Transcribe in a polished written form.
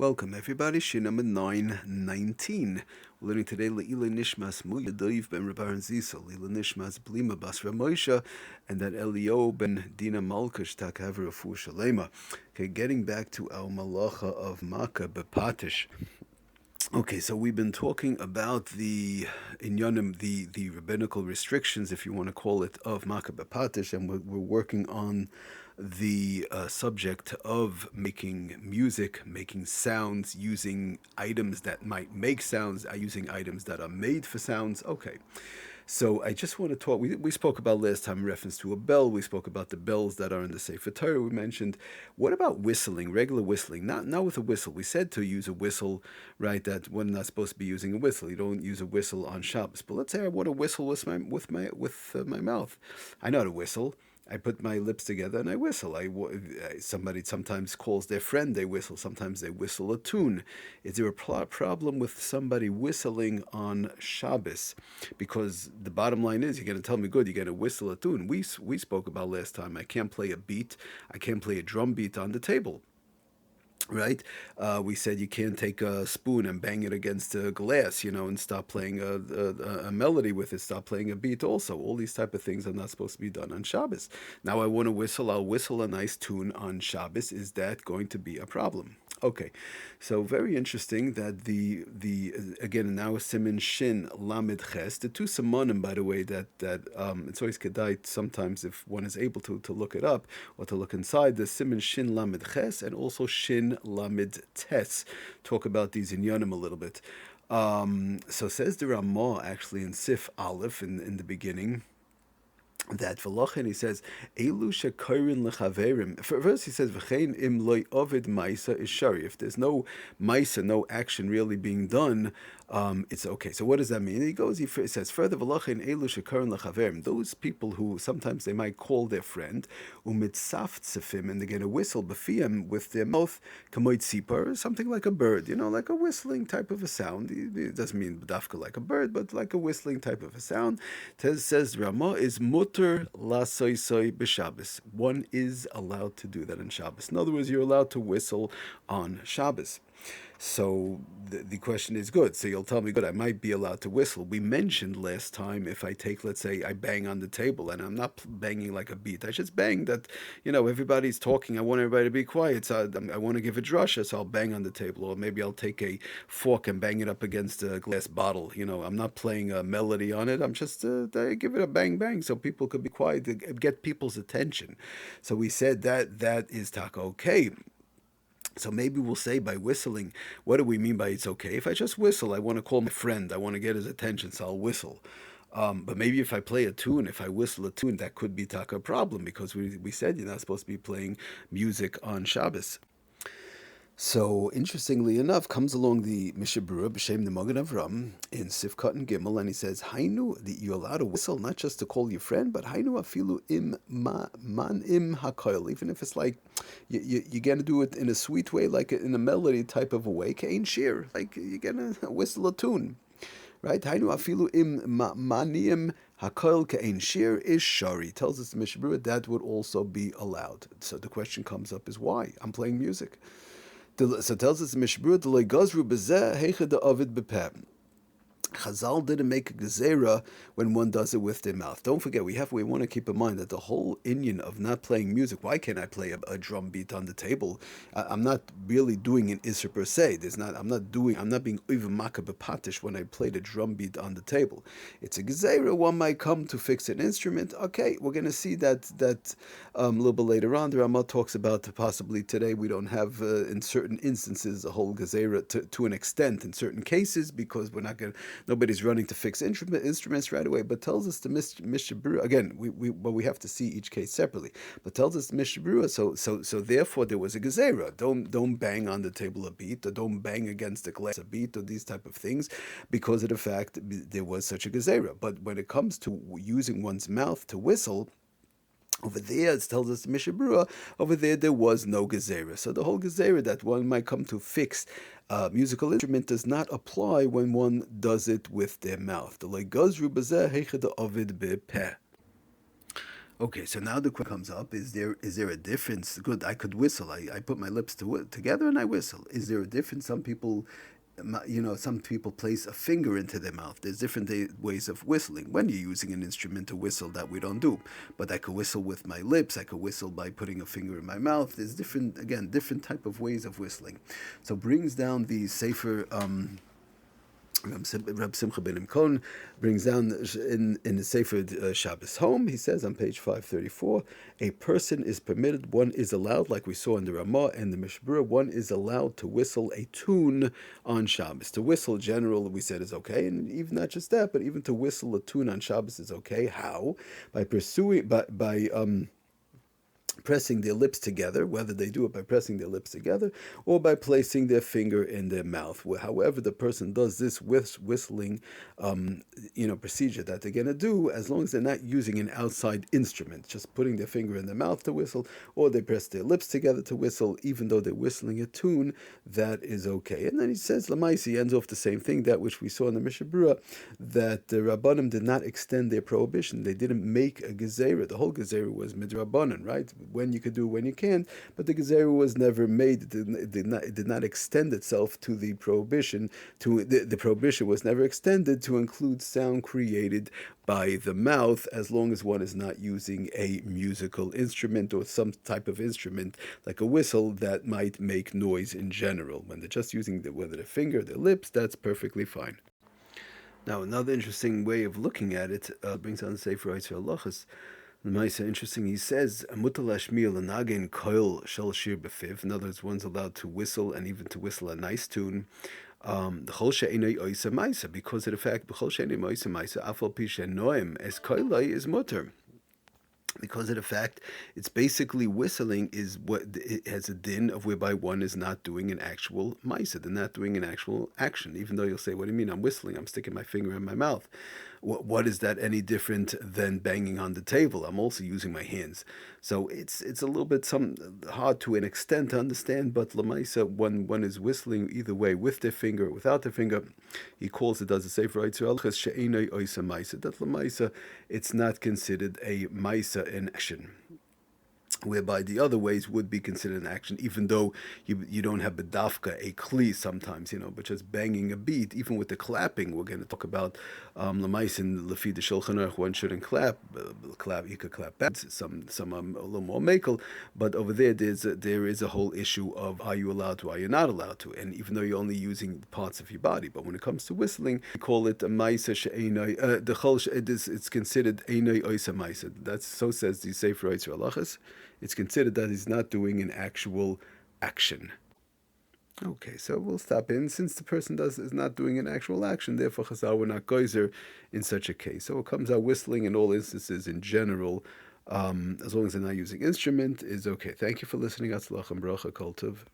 Welcome everybody, Shir number 919. We're learning today Le'ila Nishmas Muya Daiv ben Rabban Zisa, Le'ila Nishmas Blima Bas Ramosha, and that Elio ben Dina Malkash Takaver Afu Shalema. Okay, getting back to our malacha of MAKEH B'PATISH. Okay, so we've been talking about the inyanim, the rabbinical restrictions, if you want to call it, of MAKEH B'PATISH, and we're working on the subject of making music, making sounds, using items that might make sounds, using items that are made for sounds. Okay. So I just want to talk, we spoke about last time in reference to a bell, we spoke about the bells that are in the Sefer Torah, we mentioned. What about whistling, regular whistling, not with a whistle? We said to use a whistle, right, that we're not supposed to be using a whistle. You don't use a whistle on Shabbos. But let's say I want to whistle with my mouth. I know how to whistle. I put my lips together and I whistle. Somebody sometimes calls their friend, they whistle. Sometimes they whistle a tune. Is there a problem with somebody whistling on Shabbos? Because the bottom line is, you're going to tell me, good, you're going to whistle a tune. We spoke about last time, I can't play a beat. I can't play a drum beat on the table. Right? We said you can't take a spoon and bang it against a glass, and stop playing a melody with it, stop playing a beat also. All these type of things are not supposed to be done on Shabbos. Now I want to whistle, I'll whistle a nice tune on Shabbos. Is that going to be a problem? Okay, so very interesting that the again now Siman Shin Lamed Ches, the two simonim, by the way, that it's always kedai sometimes if one is able to look it up or to look inside the Siman Shin Lamed Ches and also Shin Lamed Tes. Talk about these inyanim a little bit. So says the Ramah actually in Sif Aleph in the beginning, that v'lochen, he says, Elu shekorin lechaverim. First he says, v'chein im loy ovid maisa is shari. If there's no maisa, no action really being done, it's okay. So what does that mean? He says further, v'lochen elu shekorin lechaverim. Those people who sometimes they might call their friend, umitzaf tzefim, and they're going to whistle b'fiyam with their mouth, kamoit sipar, something like a bird, like a whistling type of a sound. It doesn't mean dafka like a bird, but like a whistling type of a sound. Says Ramah is mutter la soy b'Shabbos. One is allowed to do that on Shabbos. In other words, you're allowed to whistle on Shabbos. So the question is good. So you'll tell me, good, I might be allowed to whistle. We mentioned last time if I take, let's say, I bang on the table and I'm not banging like a beat. I just bang that, everybody's talking. I want everybody to be quiet. So I want to give a drasha, so I'll bang on the table. Or maybe I'll take a fork and bang it up against a glass bottle. I'm not playing a melody on it. I'm just, I give it a bang bang so people could be quiet to get people's attention. So we said that is taka okay. So maybe we'll say by whistling, what do we mean by it's okay? If I just whistle, I want to call my friend, I want to get his attention, so I'll whistle. But maybe if I play a tune, if I whistle a tune, that could be taka problem, because we said you're not supposed to be playing music on Shabbos. So, interestingly enough, comes along the Mishabura B'Shem the Magen Avram in Sifkat and Gimel, and he says, Hainu, you're allowed to whistle, not just to call your friend, but Hainu afilu im man im hakoil, even if it's like, you're going to do it in a sweet way, like in a melody type of a way, kein shir, like you're going to whistle a tune. Right? Hainu afilu im manim hakoil kein shir is shari. Tells us the Mishabura that would also be allowed. So the question comes up is why? I'm playing music. So tells us the Mishbura, the loy gazru bezeh heicha da avid b'peh. Chazal didn't make a gezerah when one does it with their mouth. Don't forget, we want to keep in mind that the whole inyan of not playing music, why can't I play a drum beat on the table? I'm not really doing an isser per se. I'm not being even MAKEH B'PATISH when I play the drum beat on the table. It's a gezerah, one might come to fix an instrument. Okay, we're going to see that a little bit later on. The Ramah talks about possibly today we don't have, in certain instances, a whole gezerah to an extent in certain cases, because nobody's running to fix instruments right away, but tells us the Mishabura, again, we have to see each case separately, but tells us the Mishabura, so therefore there was a gezerah. Don't bang on the table a beat, or don't bang against the glass a beat, or these type of things, because of the fact there was such a gezerah. But when it comes to using one's mouth to whistle, over there, it tells us the Mishabura, over there was no gezerah. So the whole gezerah that one might come to fix a musical instrument does not apply when one does it with their mouth. The loy gazru b'zeh heicha da avid b'peh. Okay, so now the question comes up: Is there a difference? Good, I could whistle. I put my lips together and I whistle. Is there a difference? Some people, some people place a finger into their mouth. There's different ways of whistling. When you're using an instrument to whistle, that we don't do. But I could whistle with my lips. I could whistle by putting a finger in my mouth. There's different type of ways of whistling. So brings down the Sefer. Rab Simcha ben Imkon brings down in the Sefer Shabbos Home, he says on page 534, a person is permitted, one is allowed, like we saw in the Ramah and the Mishbura, one is allowed to whistle a tune on Shabbos. To whistle, general, we said, is okay, and even not just that, but even to whistle a tune on Shabbos is okay. How? By pressing their lips together, whether they do it by pressing their lips together or by placing their finger in their mouth. However the person does this whistling procedure that they're going to do, as long as they're not using an outside instrument, just putting their finger in their mouth to whistle, or they press their lips together to whistle, even though they're whistling a tune, that is okay. And then he says, Lamaisi, he ends off the same thing, that which we saw in the Mishnah Berurah, that the Rabbanim did not extend their prohibition. They didn't make a gezerah. The whole gezerah was midrabbanan, right? When you could do, when you can't, but the gezerah was never made. It did not extend itself to the prohibition. The prohibition was never extended to include sound created by the mouth, as long as one is not using a musical instrument or some type of instrument like a whistle that might make noise in general. When they're just using whether their finger, their lips, that's perfectly fine. Now, another interesting way of looking at it brings on the Sefer Halachos. Interesting, he says, Mutal Ashmiel Anagin Koil Shel Shir Befiv. In other words, one's allowed to whistle and even to whistle a nice tune. Because of the fact is mutter. Because of the fact, it's basically whistling is what it has a din of whereby one is not doing an actual maisa, they're not doing an actual action. Even though you'll say, what do you mean I'm whistling? I'm sticking my finger in my mouth. What is that any different than banging on the table? I'm also using my hands. So it's a little bit hard to an extent to understand, but lamaisa, one is whistling either way, with their finger or without their finger. He calls it, does the Sefer Halachos, she'enoi oisa maisa, that lamaisa, it's not considered a maisa in action, whereby the other ways would be considered an action, even though you don't have bedafka, a kli sometimes, but just banging a beat, even with the clapping, we're going to talk about lemais in lefi the Shulchan Aruch, one shouldn't clap, you could clap back, some a little more makel, but over there is a whole issue of are you allowed to, are you not allowed to, and even though you're only using parts of your body, but when it comes to whistling, we call it a maisa she'enoi, it's considered enoi oisa maisa. That's so says the Sefer Halachos. It's considered that he's not doing an actual action. Okay, so we'll stop in. Since the person is not doing an actual action, therefore Chazal were not geyser in such a case. So it comes out whistling in all instances in general, as long as they're not using instrument, is okay. Thank you for listening. Atzlach and bracha, kol tov.